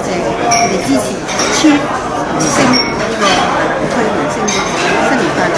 謝你哋支持超明星呢個推明星嘅新年快樂！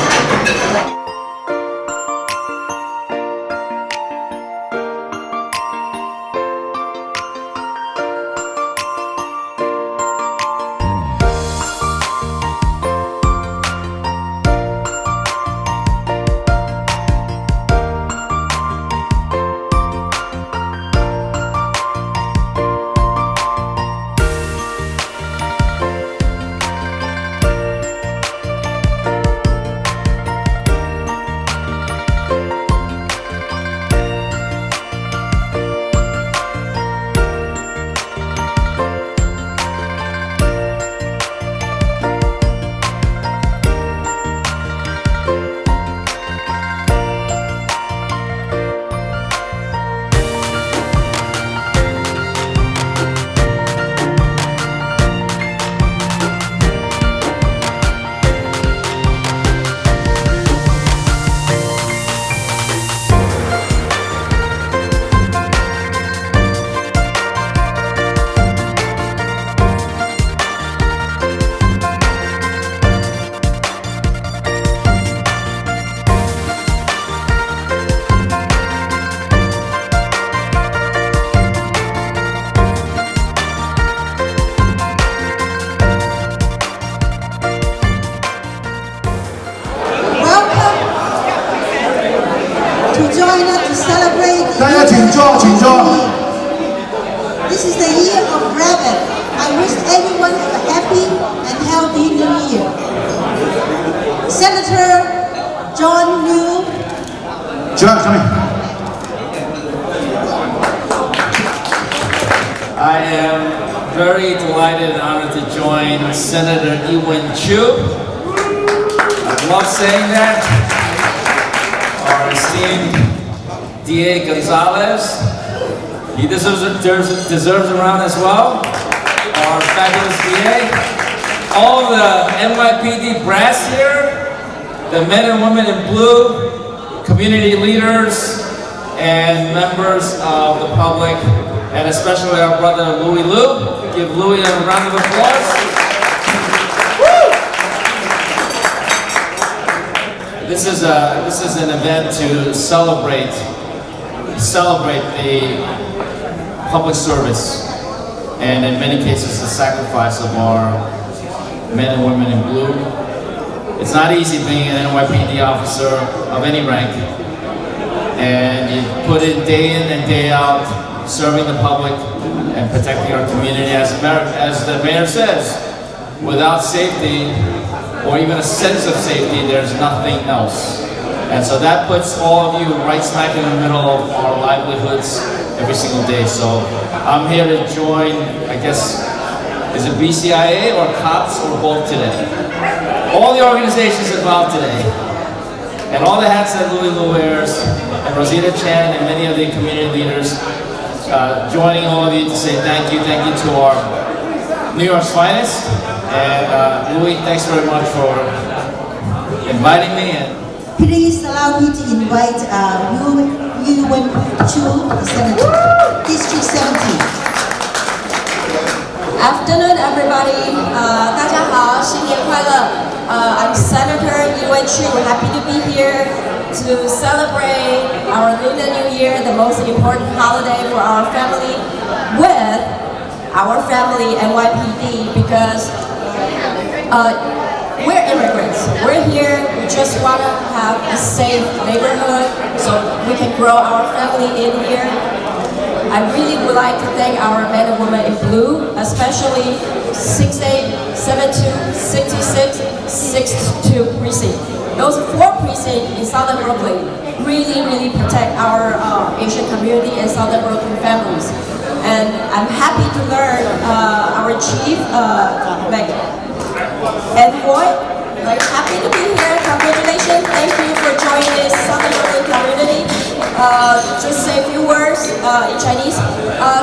大家請坐，請坐。This is the year of rabbit. I wish everyone have a happy and healthy new year. Senator John Liu. John, come here. I am very delighted and honored to join Senator Ewen Chu. I love saying that. Our esteemed DA Gonzalez, he deserves a round as well. Our fabulous DA. All the NYPD brass here, the men and women in blue, community leaders, and members of the public, and especially our brother Louis Liu. Give Louis a round of applause. This is an event to celebrate the public service, and in many cases the sacrifice of our men and women in blue. It's not easy being an NYPD officer of any rank, and you put in and day out serving the public and protecting our community. As the mayor says, without safety or even a sense of safety, there's nothing else. And so that puts all of you right smack in the middle of our livelihoods every single day. So I'm here to join, I guess, is it BCIA or COPS or both today? All the organizations involved today. And all the hats that Louis Liu wears, and Rosita Chan and many of the community leaders, joining all of you to say thank you to our New York's finest. And Louis, thanks very much for inviting me. Please allow me to invite Ewen Chu, the Senator, District 17. Afternoon, everybody. 大家好，新年快乐。I'm Senator Ewen Chu. Happy to be here to celebrate our Lunar New Year, the most important holiday for our family, with our family NYPD, because we're immigrants. We're here. We just want to have a safe neighborhood so we can grow our family in here. I really would like to thank our men and women in blue, especially 68, 72, 66, 62 precinct. Those 4 precincts in Southern Brooklyn really protect our Asian community and Southern Brooklyn families. And I'm happy to learn our chief, Envoy, happy to be here. Congratulations. Thank you for joining this Southern Brooklyn community. Just say a few words in Chinese.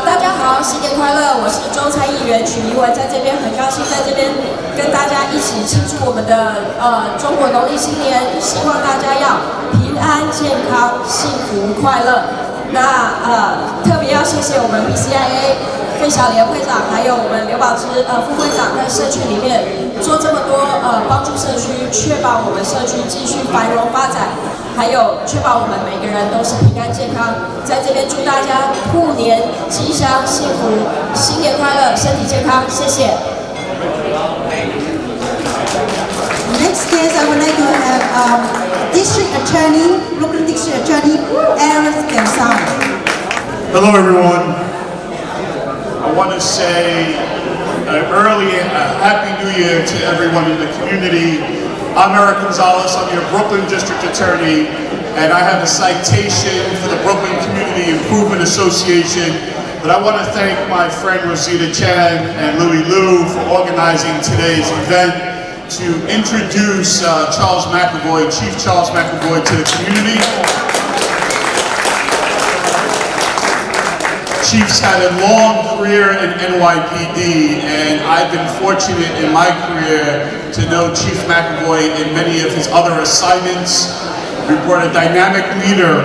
大家好，新年快乐！我是州参议员许怡文，在这边很高兴在这边跟大家一起庆祝我们的中国农历新年，希望大家要平安健康、幸福快乐。那特别要谢谢我们 BCIA 费小莲会长，还有我们刘宝芝副会长，在社区里面做这么多帮助社区，确保我们社区继续繁荣发展，还有确保我们每个人都是平安健康。在这边祝大家兔年吉祥幸福，新年快乐，身体健康，谢谢。Next guest, I would like to have District Attorney, Brooklyn District Attorney, Eric Gonzalez. Hello, everyone. I want to say early Happy New Year to everyone in the community. I'm Eric Gonzalez. I'm your Brooklyn District Attorney, and I have a citation for the Brooklyn Community Improvement Association. But I want to thank my friend Rosita Chan and Louie Liu for organizing today's event to introduce Charles McAvoy, Chief Charles McAvoy, to the community. Chief's had a long career in NYPD, and I've been fortunate in my career to know Chief McAvoy in many of his other assignments. We brought a dynamic leader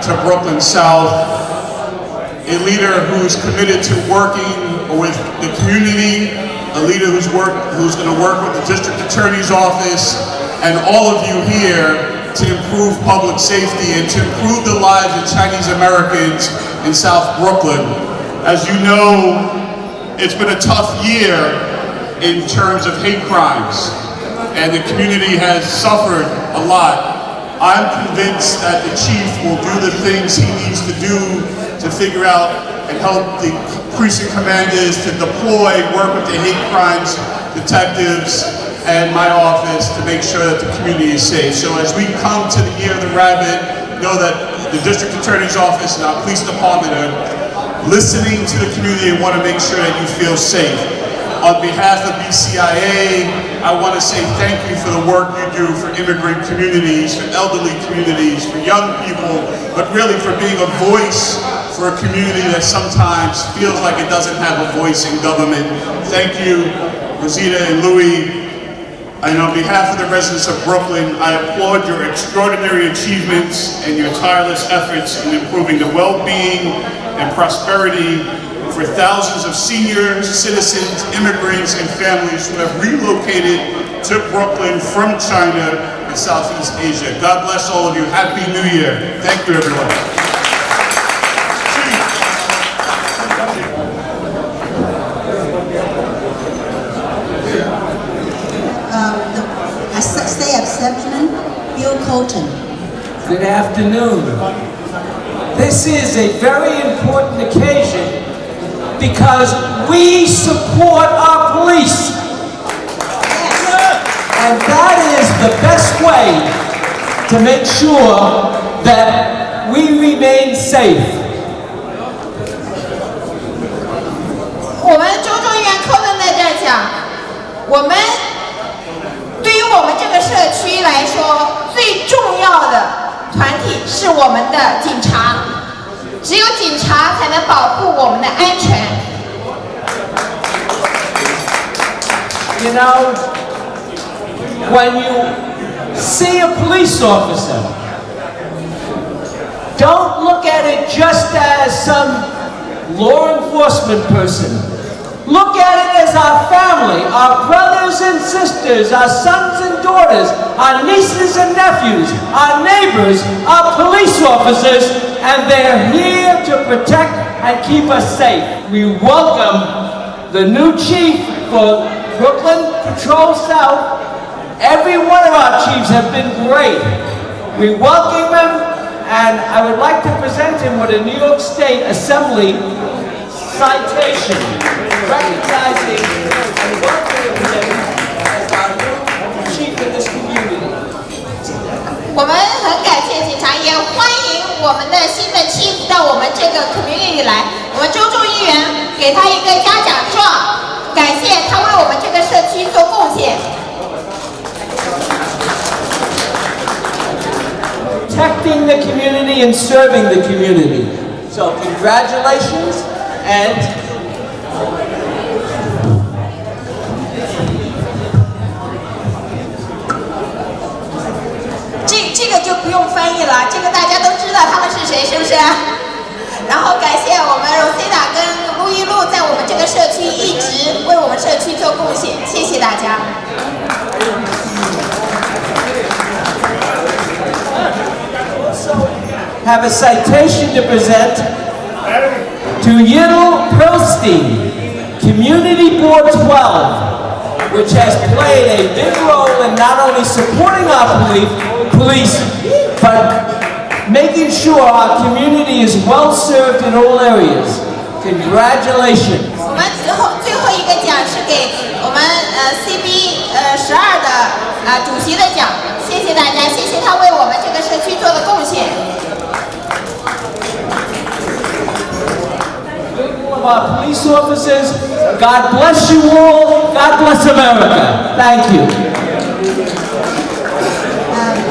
to Brooklyn South, a leader who's committed to working with the community, a leader who's going to work with the District Attorney's Office and all of you here to improve public safety and to improve the lives of Chinese Americans in South Brooklyn. As you know, it's been a tough year in terms of hate crimes, and the community has suffered a lot. I'm convinced that the chief will do the things he needs to do to figure out and help the precinct commanders to deploy, work with the hate crimes detectives and my office to make sure that the community is safe. So as we come to the Year of the Rabbit, know that the District Attorney's Office and our police department are listening to the community and want to make sure that you feel safe. On behalf of BCIA, I want to say thank you for the work you do for immigrant communities, for elderly communities, for young people, but really for being a voice for a community that sometimes feels like it doesn't have a voice in government. Thank you, Rosita and Louie. And on behalf of the residents of Brooklyn, I applaud your extraordinary achievements and your tireless efforts in improving the well-being and prosperity for thousands of seniors, citizens, immigrants, and families who have relocated to Brooklyn from China and Southeast Asia. God bless all of you. Happy New Year. Thank you, everyone. Bill Colton. Good afternoon. This is a very important occasion because we support our police. And that is the best way to make sure that we remain safe. 我们周众议员Colton在这儿讲，对于我们这个社区来说，最重要的团体是我们的警察，只有警察才能保护我们的安全。You know, when you see a police officer, don't look at it just as some law enforcement person. Look at it as our family, our brothers and sisters, our sons and daughters, our nieces and nephews, our neighbors, our police officers, and they're here to protect and keep us safe. We welcome the new chief for Brooklyn Patrol South. Every one of our chiefs have been great. We welcome him, and I would like to present him with a New York State Assembly citation, recognizing and welcoming him as our new chief in this community. 我们很感谢警察，也欢迎我们的新的 chief 到我们这个 community 来。我们周众议员给他一个嘉奖状，感谢他为我们这个社区做贡献。Protecting the community and serving the community. So congratulations. And这个就不用翻译了，这个大家都知道他们是谁，是不是？然后感谢我们 Rosita 跟陆一路在我们这个社区一直为我们社区做贡献，谢谢大家。Have a citation to present to Yidel Pearlstein, Community Board 12, which has played a big role in not only supporting our police, but making sure our community is well served in all areas. Congratulations. 我们最后一个奖是给我们CB 12的主席的奖，谢谢大家，谢谢他为我们这个社区做的贡献。Of our police officers, God bless you all. God bless America. Thank you.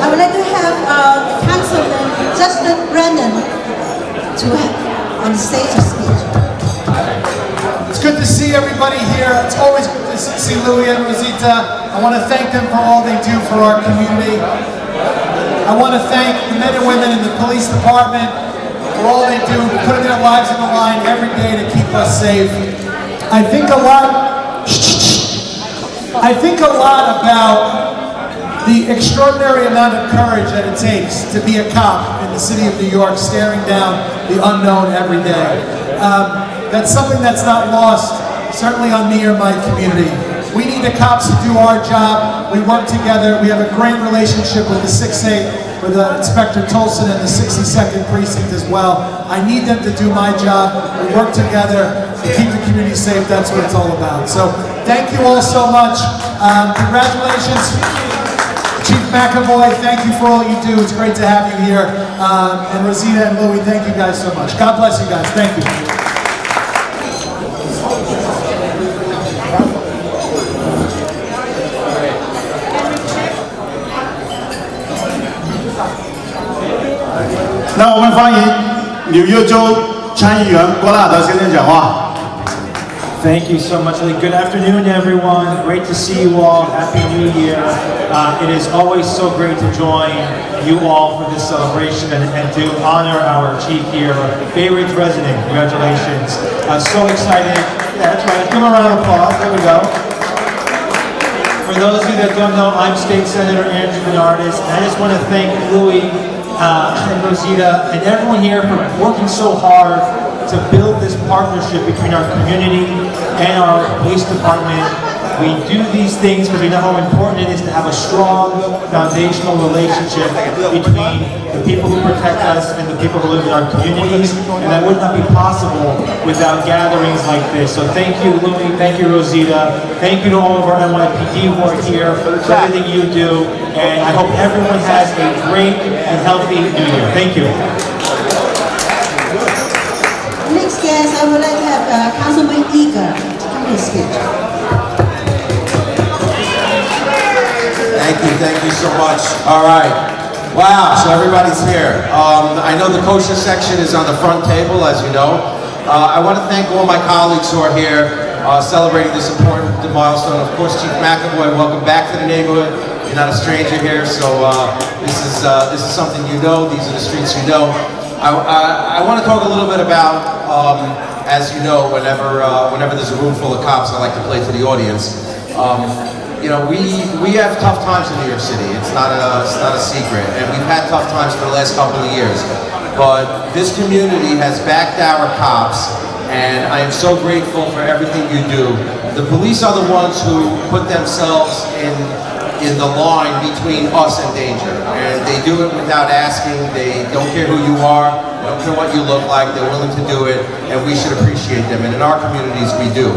I would like to have Councilman Justin Brennan to have on the stage to speak. It's good to see everybody here. It's always good to see Louis and Rosita. I want to thank them for all they do for our community. I want to thank the men and women in the police department for all they do, putting their lives on the line every day to keep us safe. I think a lot about the extraordinary amount of courage that it takes to be a cop in the city of New York, staring down the unknown every day. That's something that's not lost, certainly on me or my community. We need the cops to do our job. We work together. We have a great relationship with the 6-8, with Inspector Tolson and the 62nd Precinct as well. I need them to do my job. We work together to keep the community safe. That's what it's all about. So thank you all so much. Congratulations, Chief McAvoy. Thank you for all you do. It's great to have you here. And Rosita and Louis, thank you guys so much. God bless you guys. Thank you. Thank you so much. Good afternoon, everyone. Great to see you all. Happy New Year. It is always so great to join you all for this celebration and to honor our chief here, Bay Ridge resident. Congratulations. So excited. Yeah, that's right. Give him a round of applause. There we go. For those of you that don't know, I'm State Senator Andrew Bernardis, and I just want to thank Louis and Rosita and everyone here for working so hard to build this partnership between our community and our police department. We do these things because we know how important it is to have a strong foundational relationship between the people who protect us and the people who live in our communities, and that would not be possible without gatherings like this. So thank you, Louis, thank you, Rosita, thank you to all of our NYPD who are here for everything you do, and I hope everyone has a great and healthy New Year. Thank you. Next guest, I would like to have Councilman Eager to come to the stage. Thank you so much. All right. Wow, so everybody's here. I know the kosher section is on the front table, as you know. I want to thank all my colleagues who are here celebrating this important milestone. Of course, Chief McAvoy, welcome back to the neighborhood. You're not a stranger here, so this is something you know. These are the streets you know. I want to talk a little bit about, as you know, whenever there's a room full of cops, I like to play to the audience. You know, we have tough times in New York City. It's not a secret, and we've had tough times for the last couple of years. But this community has backed our cops, and I am so grateful for everything you do. The police are the ones who put themselves in the line between us and danger, and they do it without asking. They don't care who you are, they don't care what you look like. They're willing to do it, and we should appreciate them. And in our communities, we do.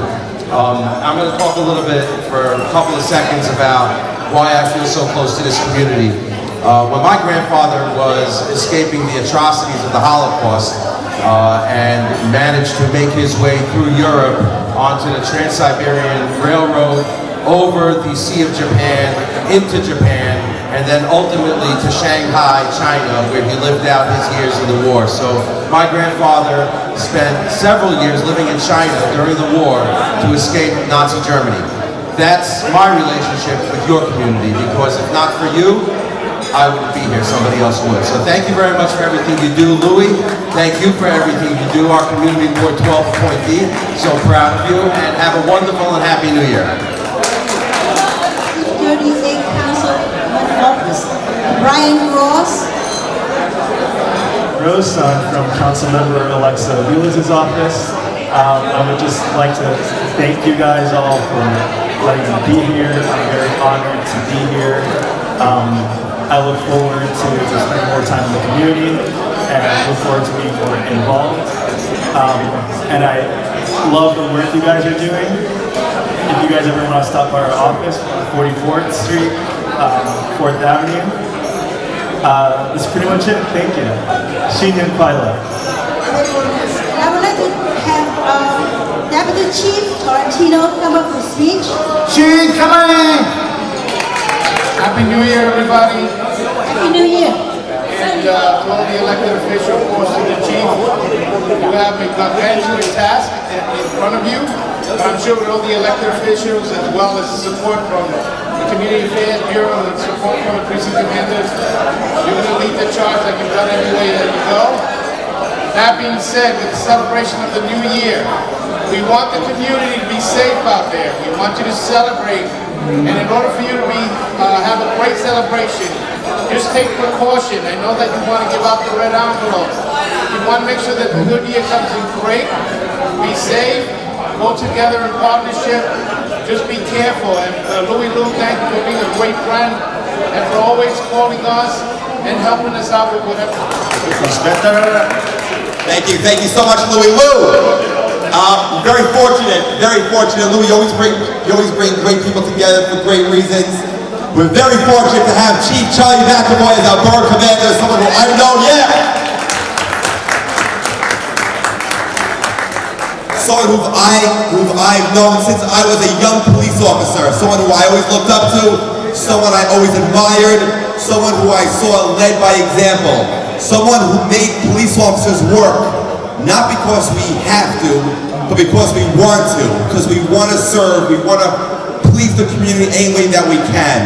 I'm going to talk a little bit for a couple of seconds about why I feel so close to this community. When my grandfather was escaping the atrocities of the Holocaust and managed to make his way through Europe onto the Trans-Siberian Railroad, over the Sea of Japan, into Japan, and then ultimately to Shanghai, China, where he lived out his years in the war. So my grandfather spent several years living in China during the war to escape Nazi Germany. That's my relationship with your community, because if not for you, I wouldn't be here, somebody else would. So thank you very much for everything you do, Louis. Thank you for everything you do, our Community Board 12 appointee. So proud of you, and have a wonderful and happy New Year. 38 Councilman Office, Brian Ross. Rose from Councilmember Alexa Wheeler's office. I would just like to thank you guys all for letting me be here. I'm very honored to be here. I look forward to spending more time in the community and look forward to being more involved. And I love the work you guys are doing. If you guys ever want to stop by our office, 44th Street, 4th Avenue. That's pretty much it. Thank you. Shinyan Kwaila. I would like to have Deputy Chief Torrentino come up for speech. Chief, come on in. Happy New Year, everybody. Happy New Year. And to all the elected officials, of course, to the chief, you have a gargantuan task in front of you. But I'm sure with all the elected officials, as well as the support from the Community Affairs Bureau and support from the precinct commanders, you're going to lead the charge like you've done every way that you go. That being said, with the celebration of the new year, we want the community to be safe out there. We want you to celebrate. And in order for you to have a great celebration, just take precaution. I know that you want to give out the red envelopes. You want to make sure that the good year comes in great. Be safe. Go together in partnership. Just be careful. And Louis Lou, thank you for being a great friend and for always calling us and helping us out with whatever. Thank you so much, Louis Lou. Very fortunate, Louis. You always bring great people together for great reasons. We're very fortunate to have Chief Charlie McAvoy as our borough commander, someone who I've known, someone who I've known since I was a young police officer, someone who I always looked up to, someone I always admired, someone who I saw led by example, someone who made police officers work, not because we have to, but because we want to, because we want to serve, we want to please the community any way that we can.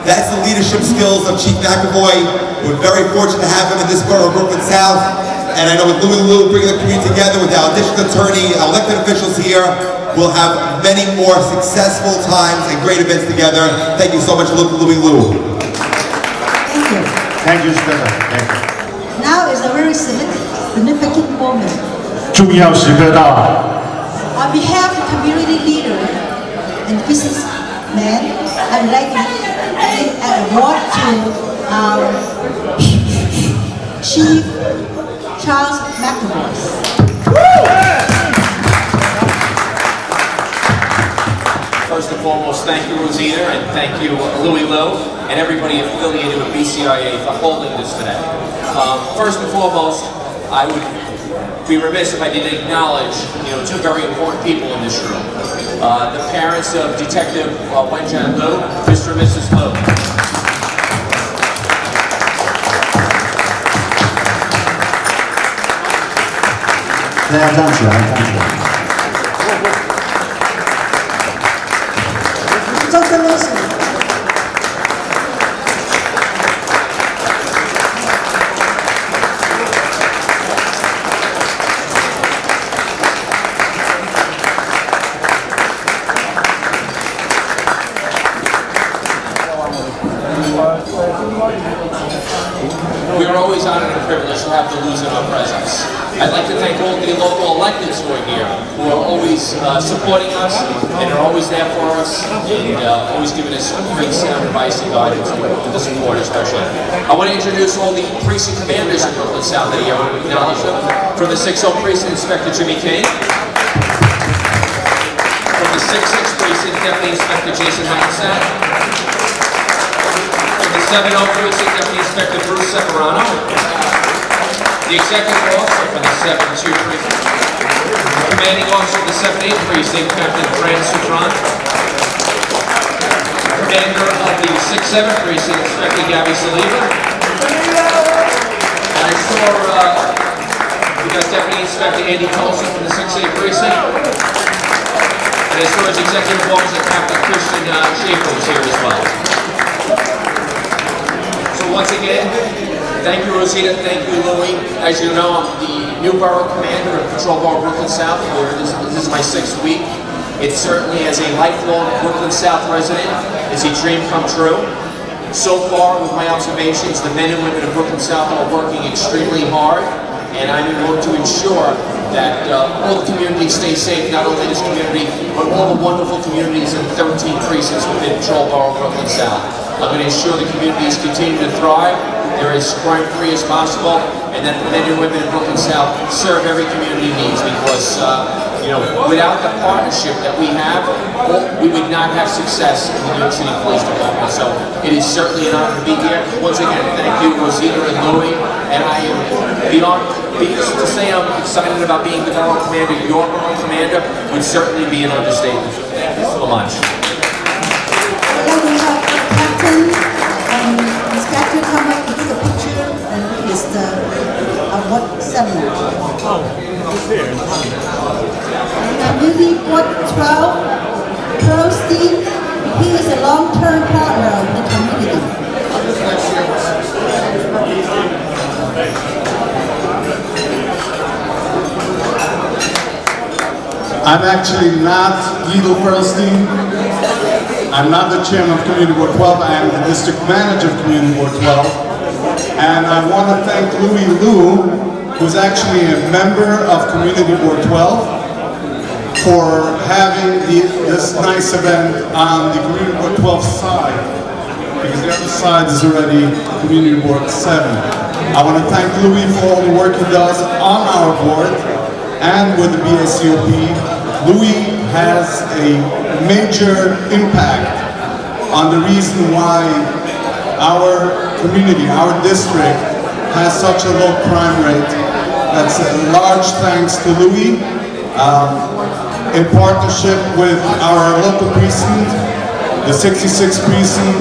That's the leadership skills of Chief McAvoy. We're very fortunate to have him in this borough of Brooklyn South. And I know with Louis Lou bringing the community together, with our district attorney, our elected officials here, we'll have many more successful times and great events together. Thank you so much, Louis Lou. Thank you. Thank you, Stella. Thank you. Now is a very significant moment. 重要时刻到了。 On behalf of community leader and businessmen, I would like to give an award to our Chief Charles McAvoy. First and foremost, thank you, Rosina, and thank you, Louis Lou, and everybody affiliated with BCIA for holding this today. First and foremost, I would be remiss if I didn't acknowledge, two very important people in this room. The parents of Detective Wenjan Liu, Mr. and Mrs. Liu. We are always honored and privileged to have the Lus in our presence. I'd like to thank all the local electeds who are here, who are always supporting us and are always there for us and always giving us great sound advice and guidance and the support especially. I want to introduce all the precinct commanders in Brooklyn South that are here. I want to acknowledge them. From the 6-0 precinct, Inspector Jimmy King. From the 6-6 precinct, Deputy Inspector Jason Hackensack. From the 7-0 precinct, Deputy Inspector Bruce Separano. The Executive Officer for the 7-2 precinct. Commanding Officer of the 7-8 precinct, Captain Fran Sutron. Commander of the 6-7 precinct, Inspector Gabby Saliba. And I saw we got Deputy Inspector Andy Colson from the 6-8 precinct. And I saw his Executive Officer, Captain Christian Schaefer was here as well. So once again. Thank you, Rosita. Thank you, Louie. As you know, I'm the new borough commander of Patrol Bar Brooklyn South. This is my 6th week. It certainly, as a lifelong Brooklyn South resident, is a dream come true. So far, with my observations, the men and women of Brooklyn South are working extremely hard, and I'm going to ensure that all the communities stay safe, not only this community, but all the wonderful communities in 13 precincts within Patrol Borough Brooklyn South. I'm going to ensure the communities continue to thrive, they're as crime-free as possible, and that the men and women in Brooklyn South serve every community needs, because without the partnership that we have, we would not have success in the New York City Police Department. So it is certainly an honor to be here. Once again, thank you, Rosita and Louie, and I am beyond. Because to say I'm excited about being the borough commander, your borough commander, would certainly be an understatement. Thank you so much. I'd like to have the captain and inspector come up to take a picture and it's the award ceremony. Community Board 12, Pearlstein, he is a long-term partner of the community. I'm actually not Guido Pearlstein. I'm not the chairman of Community Board 12. I am the district manager of Community Board 12. And I want to thank Louie Lou, who's actually a member of Community Board 12, for having this nice event on the Community Board 12 side, because the other side is already Community Board 7. I want to thank Louie for all the work he does on our board and with the BACOP. Louie has a major impact on the reason why our community, our district, has such a low crime rate. That's a large thanks to Louie, in partnership with our local precinct, the 66th precinct,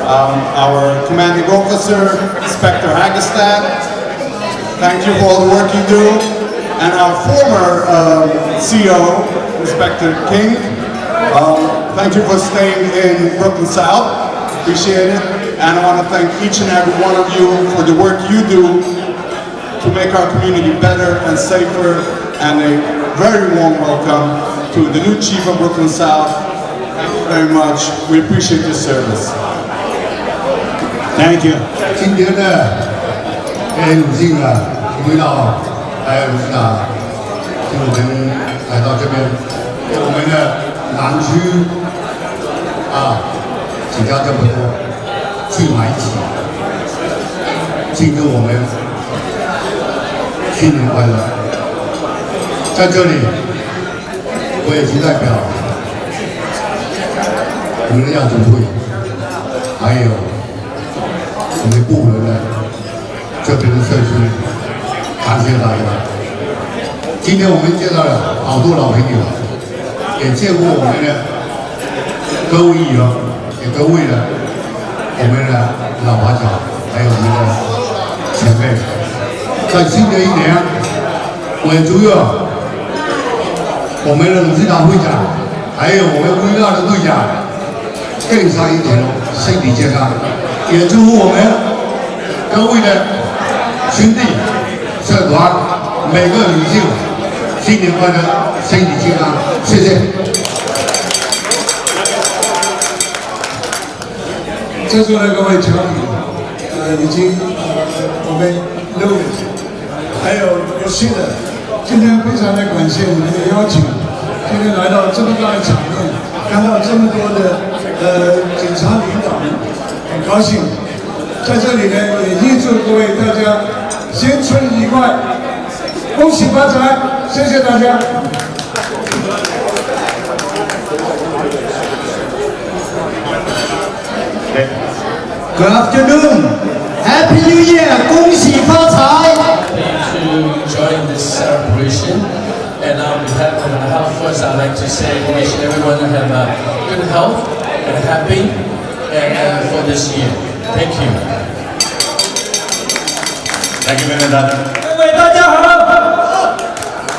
our commanding officer, Inspector Hagestad. Thank you for all the work you do. And our former CO, Inspector King, thank you for staying in Brooklyn South. Appreciate it. And I want to thank each and every one of you for the work you do to make our community better and safer. And a very warm welcome to the new Chief of Brooklyn South. Thank you very much. We appreciate your service. Thank you. 今天呢，很荣幸啊，回到来我们啊，就我们来到这边，我们的南区啊，请假这么多，聚埋一起，庆祝我们新年快乐。在这里，我也是代表我们的亚总会，还有我们部门的这边的社区。 感谢大家。今天我们见到了好多老朋友，也见过我们的各位议员，也各位的我们的老华侨，还有我们的前辈。在新的一年，我也祝愿我们的鲁智达会长，还有我们V2的队长更上一层楼，身体健康。也祝福我们各位的兄弟。 社团每个女性新年快乐，身体健康，谢谢。在座的各位侨民，以及我们Louie，还有新的，今天非常的感谢你们的邀请，今天来到这么大的场面，看到这么多的警察领导们，很高兴。在这里呢，也预祝各位大家。 新春愉快，恭喜发财！谢谢大家。Good afternoon, Happy New Year， 恭喜发财！ To join this celebration, and on behalf of the health first, I'd like to say wish everyone to have a good health and happy and for this year. Thank you. Thank you, Minister. 各位大家好，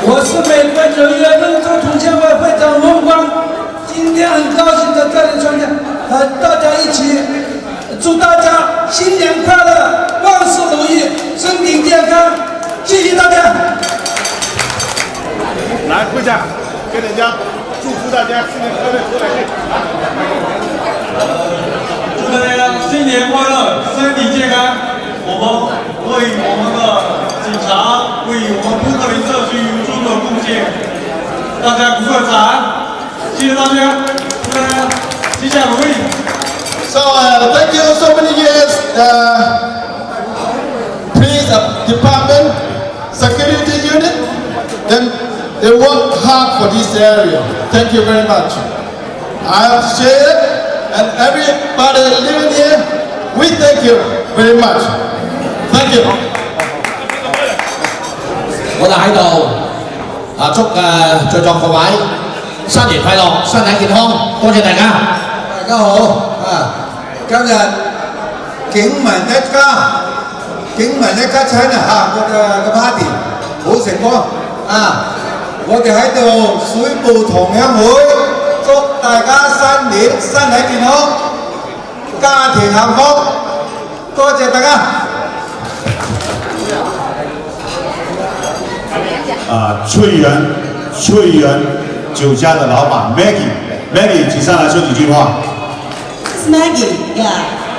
我是美国纽约印度同乡会会长翁光，今天很高兴在这里参加，和大家一起祝大家新年快乐，万事如意，身体健康，谢谢大家。来，跪下，给人家祝福大家新年快乐，出来。祝大家新年快乐，身体健康。我们为我们的警察，为我们布克林社区做出了贡献，大家鼓个掌，谢谢大家，祝大家吉祥如意。So thank you so many years, police department, security unit. Then they work hard for this area. Thank you very much. I appreciate it, and everybody living here, we thank you very much. Thank you. 我哋喺度祝在座各位新年快樂，身體健康，多謝大家。大家好今日警民一家，警民一家親個 party 好成功我哋喺度水步同鄉會，祝大家新年身體健康，家庭幸福，多謝大家。翠园酒家的老板 Maggie， 请上来说几句话。It's Maggie, yeah.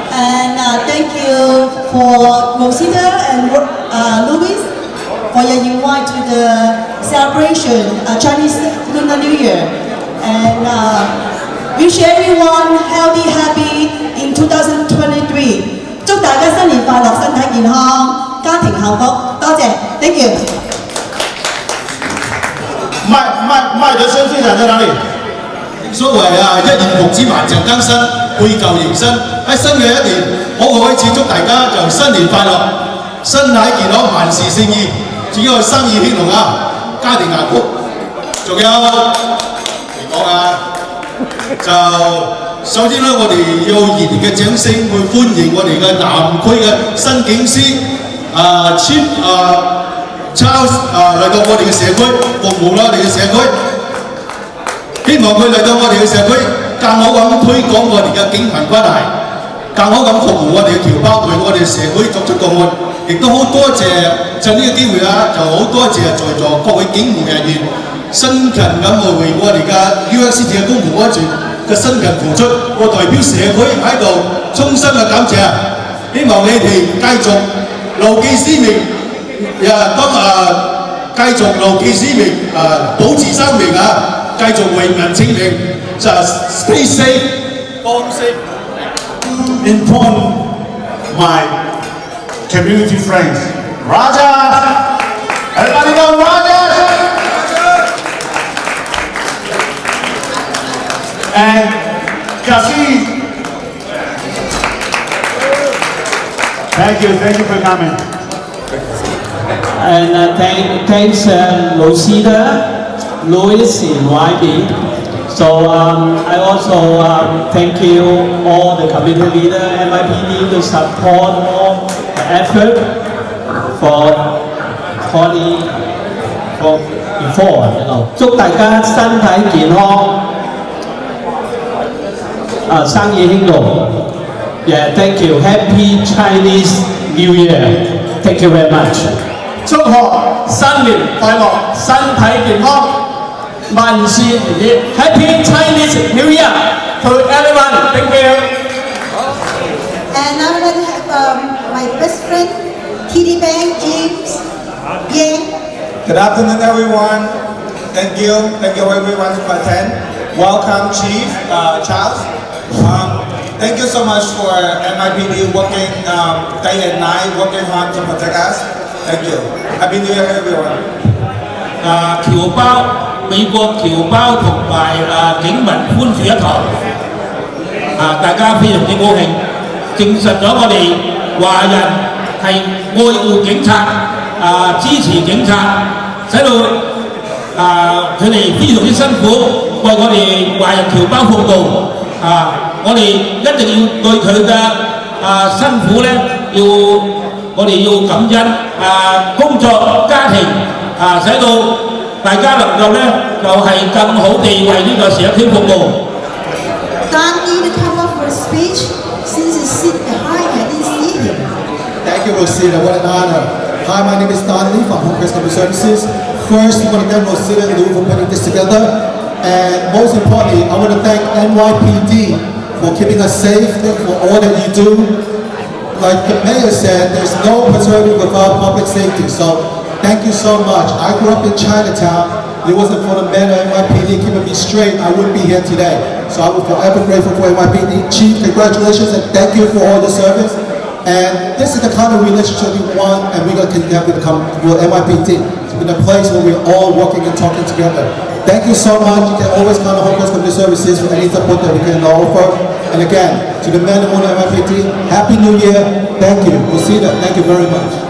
And thank you for Rosita and Louis for your invite to the celebration Chinese Lunar New Year. And wish everyone healthy, happy in 2023. 祝大家新年快樂，身體健康，家庭幸福。多謝 ，Thank you。麦德森队长在哪里？所謂一言復之，萬象更新，背舊迎新。喺新嘅一年，我開始祝大家就新年快樂，身體健康，萬事勝意，仲有生意興隆家庭幸福。仲有嚟講就首先咧，我哋要熱烈嘅掌聲去歡迎我哋嘅南區嘅新警司Chief Charles 嚟到我哋嘅社區服務啦，我哋嘅社區。希望佢嚟到我哋嘅社區，更好咁推廣我哋嘅警民關係，更好咁服務我哋嘅僑胞，為我哋社會作出貢獻。亦都好多謝趁呢個機會就好多謝在座各位警務人員辛勤咁為我哋嘅 USCT 嘅公共安全嘅辛勤付出。我代表社區喺度衷心嘅感謝，希望你哋繼續牢記使命，繼續牢記使命，保持生命繼續為民請命，就 stay safe, born safe. Inform my community friends, Raja. Everybody know Raja. And Kasi. Thank you for coming. And thanks Rosita, Louis and YB. So I also thank you all the community leader, MIPD to support all the effort for before. 祝大家身體健康，生意興隆。Yeah, thank you. Happy Chinese New Year. Thank you very much. 祝賀新年快樂，身體健康，萬事如意。Happy Chinese New Year to everyone. Thank you. And I would like to have my best friend, TD Bank, James. Yeah. Good afternoon, everyone. Thank you everyone for attend. Welcome, Chief Charles. Thank you so much for MIPD working day and night, working hard to protect us. Thank you. Happy New Year, everyone. 僑胞，美國僑胞同埋警民歡聚一堂，大家非常之高興，證實咗我哋華人係愛護警察，支持警察，使到佢哋非常之辛苦，為我哋華人僑胞服務。我哋一定要對佢嘅辛苦咧，我哋要感恩工作家庭使到大家能夠咧就係更好地為呢個社區服務。Don't need to come up for a speech since you sit behind. I didn't see Thank you, Rosita. What an honor. Hi, my name is Don Lee from Home Care Customer Services. First, I want to thank Rosita and Lou for putting this together. And most importantly, I want to thank NYPD for keeping us safe, for all that you do. Like the mayor said, there's no paternity without public safety. So thank you so much. I grew up in Chinatown. If it wasn't for the mayor of NYPD keeping me straight, I wouldn't be here today. So I was forever grateful for NYPD. Chief, congratulations and thank you for all your service. And this is the kind of relationship we want, and we're going to continue to come with NYPD in a place where we're all working and talking together. Thank you so much. You can always count on Home Care Community Services for any support that we can offer. And again, to the men and women of NYPD, Happy New Year. Thank you. We'll see that. Thank you very much.